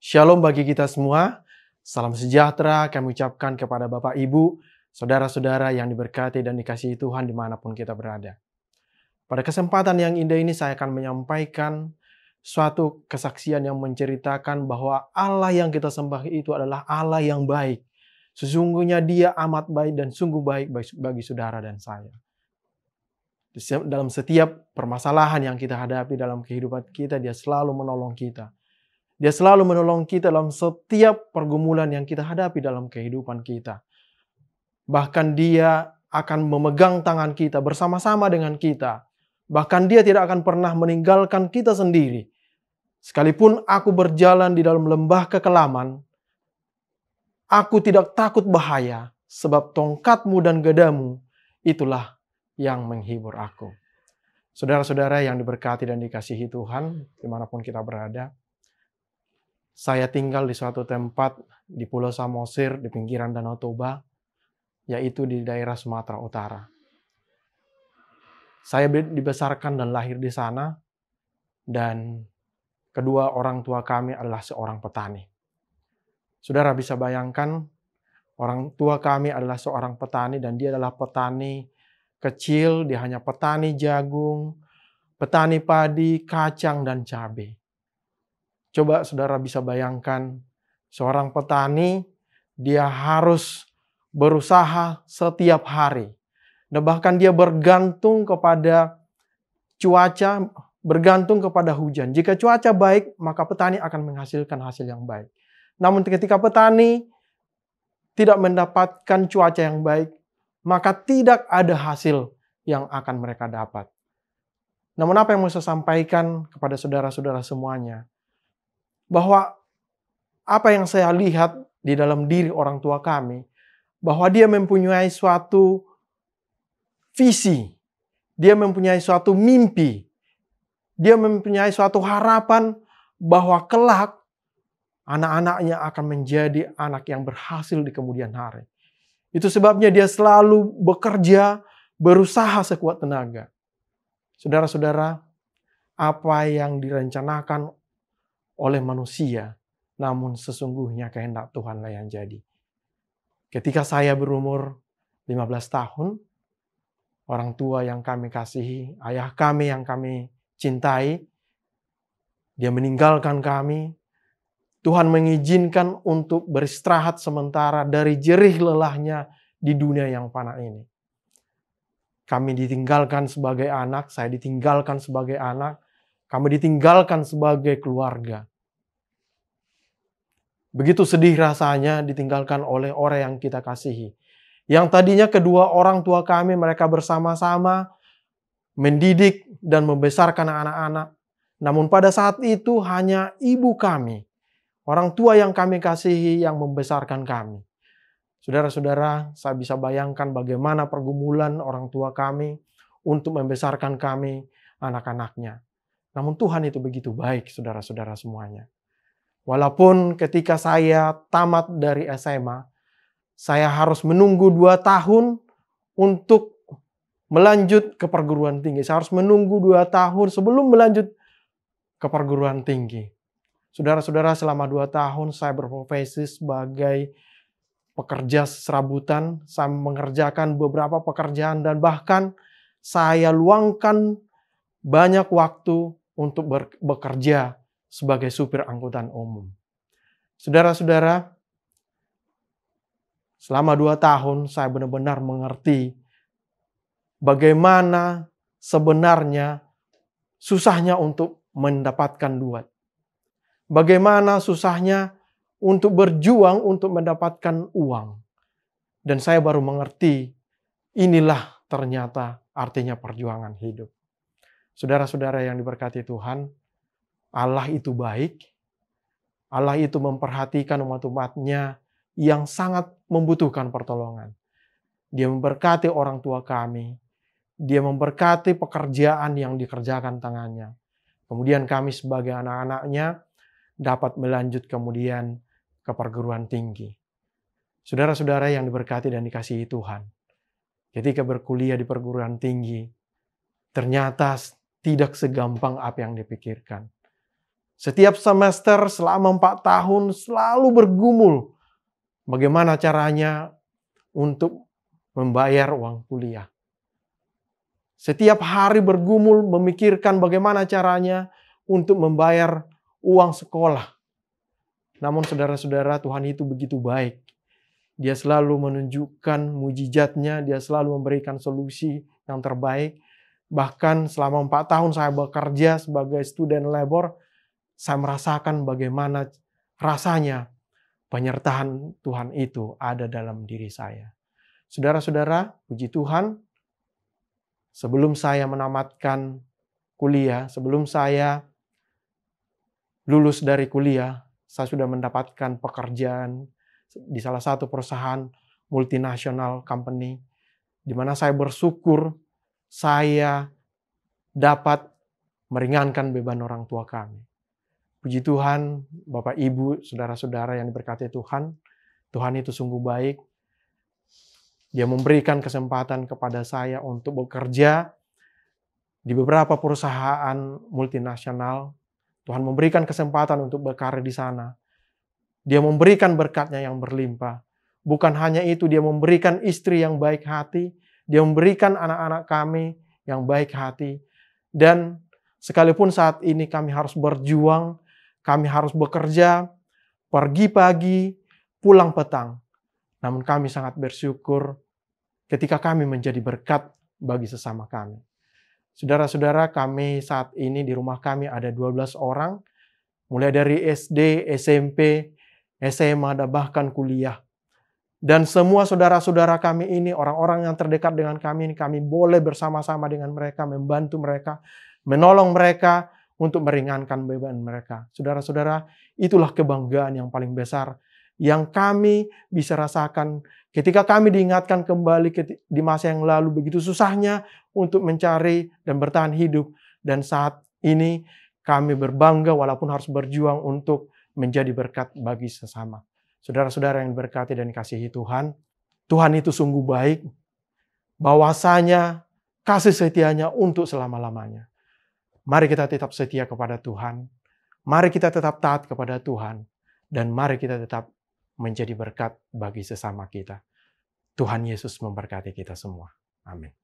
Shalom bagi kita semua. Salam sejahtera kami ucapkan kepada Bapak Ibu, saudara-saudara yang diberkati dan dikasihi Tuhan dimanapun kita berada. Pada kesempatan yang indah ini saya akan menyampaikan suatu kesaksian yang menceritakan bahwa Allah yang kita sembah itu adalah Allah yang baik. Sesungguhnya Dia amat baik dan sungguh baik bagi saudara dan saya. Dalam setiap permasalahan yang kita hadapi dalam kehidupan kita, Dia selalu menolong kita. Dia selalu menolong kita dalam setiap pergumulan yang kita hadapi dalam kehidupan kita. Bahkan Dia akan memegang tangan kita bersama-sama dengan kita. Bahkan Dia tidak akan pernah meninggalkan kita sendiri. Sekalipun aku berjalan di dalam lembah kekelaman, aku tidak takut bahaya, sebab tongkat-Mu dan gadamu itulah yang menghibur aku. Saudara-saudara yang diberkati dan dikasihi Tuhan, dimanapun kita berada, saya tinggal di suatu tempat di Pulau Samosir, di pinggiran Danau Toba, yaitu di daerah Sumatera Utara. Saya dibesarkan dan lahir di sana, dan kedua orang tua kami adalah seorang petani. Saudara bisa bayangkan, orang tua kami adalah seorang petani, dan dia adalah petani kecil, dia hanya petani jagung, petani padi, kacang, dan cabai. Coba saudara bisa bayangkan, seorang petani, dia harus berusaha setiap hari. Dan bahkan dia bergantung kepada cuaca, bergantung kepada hujan. Jika cuaca baik, maka petani akan menghasilkan hasil yang baik. Namun ketika petani tidak mendapatkan cuaca yang baik, maka tidak ada hasil yang akan mereka dapat. Namun apa yang mau saya sampaikan kepada saudara-saudara semuanya, bahwa apa yang saya lihat di dalam diri orang tua kami, bahwa dia mempunyai suatu visi, dia mempunyai suatu mimpi, dia mempunyai suatu harapan bahwa kelak anak-anaknya akan menjadi anak yang berhasil di kemudian hari. Itu sebabnya dia selalu bekerja, berusaha sekuat tenaga. Saudara-saudara, apa yang direncanakan oleh manusia, namun sesungguhnya kehendak Tuhanlah yang jadi. Ketika saya berumur 15 tahun, orang tua yang kami kasihi, ayah kami yang kami cintai, dia meninggalkan kami. Tuhan mengizinkan untuk beristirahat sementara dari jerih lelahnya di dunia yang fana ini. Kami ditinggalkan sebagai anak, saya ditinggalkan sebagai anak, kami ditinggalkan sebagai keluarga. Begitu sedih rasanya ditinggalkan oleh orang yang kita kasihi. Yang tadinya kedua orang tua kami, mereka bersama-sama mendidik dan membesarkan anak-anak. Namun pada saat itu hanya ibu kami, orang tua yang kami kasihi, yang membesarkan kami. Saudara-saudara, saya bisa bayangkan bagaimana pergumulan orang tua kami untuk membesarkan kami, anak-anaknya. Namun Tuhan itu begitu baik, saudara-saudara semuanya. Walaupun ketika saya tamat dari SMA, saya harus menunggu 2 tahun untuk melanjut ke perguruan tinggi. Saya harus menunggu 2 tahun sebelum melanjut ke perguruan tinggi. Saudara-saudara, selama 2 tahun saya berprofesi sebagai pekerja serabutan. Saya mengerjakan beberapa pekerjaan dan bahkan saya luangkan banyak waktu untuk bekerja sebagai supir angkutan umum. Saudara-saudara, selama 2 tahun saya benar-benar mengerti bagaimana sebenarnya susahnya untuk mendapatkan duit. Bagaimana susahnya untuk berjuang untuk mendapatkan uang. Dan saya baru mengerti, inilah ternyata artinya perjuangan hidup. Saudara-saudara yang diberkati Tuhan, Allah itu baik. Allah itu memperhatikan umat-umatnya yang sangat membutuhkan pertolongan. Dia memberkati orang tua kami. Dia memberkati pekerjaan yang dikerjakan tangannya. Kemudian kami sebagai anak-anaknya dapat melanjut kemudian ke perguruan tinggi. Saudara-saudara yang diberkati dan dikasihi Tuhan, ketika berkuliah di perguruan tinggi, ternyata tidak segampang apa yang dipikirkan. Setiap semester selama 4 tahun selalu bergumul bagaimana caranya untuk membayar uang kuliah. Setiap hari bergumul memikirkan bagaimana caranya untuk membayar uang sekolah. Namun saudara-saudara, Tuhan itu begitu baik. Dia selalu menunjukkan mujizatnya, dia selalu memberikan solusi yang terbaik. Bahkan selama 4 tahun saya bekerja sebagai student labor, saya merasakan bagaimana rasanya penyertaan Tuhan itu ada dalam diri saya. Saudara-saudara, puji Tuhan, sebelum saya menamatkan kuliah, sebelum saya lulus dari kuliah, saya sudah mendapatkan pekerjaan di salah satu perusahaan multinasional company, di mana saya bersyukur saya dapat meringankan beban orang tua kami. Puji Tuhan, Bapak, Ibu, saudara-saudara yang diberkati Tuhan, Tuhan itu sungguh baik. Dia memberikan kesempatan kepada saya untuk bekerja di beberapa perusahaan multinasional. Tuhan memberikan kesempatan untuk berkarir di sana. Dia memberikan berkat-Nya yang berlimpah. Bukan hanya itu, dia memberikan istri yang baik hati. Dia memberikan anak-anak kami yang baik hati. Dan sekalipun saat ini kami harus berjuang, kami harus bekerja, pergi pagi, pulang petang. Namun kami sangat bersyukur ketika kami menjadi berkat bagi sesama kami. Saudara-saudara, kami saat ini di rumah kami ada 12 orang. Mulai dari SD, SMP, SMA, dan bahkan kuliah. Dan semua saudara-saudara kami ini, orang-orang yang terdekat dengan kami ini, kami boleh bersama-sama dengan mereka, membantu mereka, menolong mereka untuk meringankan beban mereka. Saudara-saudara, itulah kebanggaan yang paling besar yang kami bisa rasakan ketika kami diingatkan kembali di masa yang lalu begitu susahnya untuk mencari dan bertahan hidup. Dan saat ini kami berbangga walaupun harus berjuang untuk menjadi berkat bagi sesama. Saudara-saudara yang diberkati dan dikasihi Tuhan, Tuhan itu sungguh baik, bahwasanya kasih setianya untuk selama-lamanya. Mari kita tetap setia kepada Tuhan, mari kita tetap taat kepada Tuhan, dan mari kita tetap menjadi berkat bagi sesama kita. Tuhan Yesus memberkati kita semua. Amin.